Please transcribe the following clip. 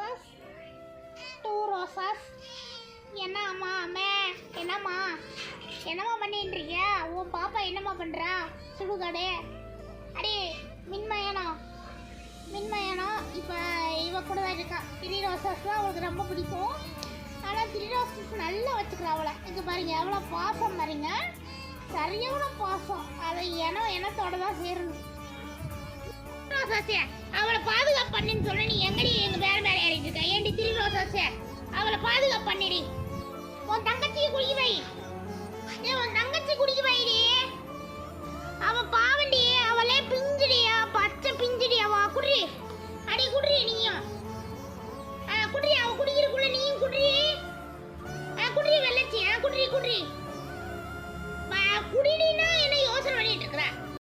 Roses, two roses. என்னம்மா அம்மே, என்னம்மா என்னம்மா பண்ணிட்டுருக்க? உன் பாப்பா என்னம்மா பண்ணுறா? சுடுகாடு அடே மின்மயனம் இப்போ இவ கூட தான் இருக்கா. த்ரீ ரோசஸ் தான் அவளுக்கு ரொம்ப பிடிக்கும். ஆனால் த்ரீ ரோசஸ் நல்லா வச்சுக்கிறா அவளை. இங்கே பாருங்க எவ்வளோ பாசம் பாருங்க, சரியான பாசம். அதை இனத்தோட தான் சேரணும். ரோசாசே அவளை பாதுகாப்பு பண்ணின்னு சொல்ல, நீ எங்கடி எங்கள் மேலே ஏறிட்டு இருக்க? ஏன்டி த்ரீ ரோசாசே அவளை பாதுகாப்பு பண்ணிடி. உன் தங்கச்சியை குடிக்க வை, உன் தங்கச்சி குடிக்க வைடி. அவள்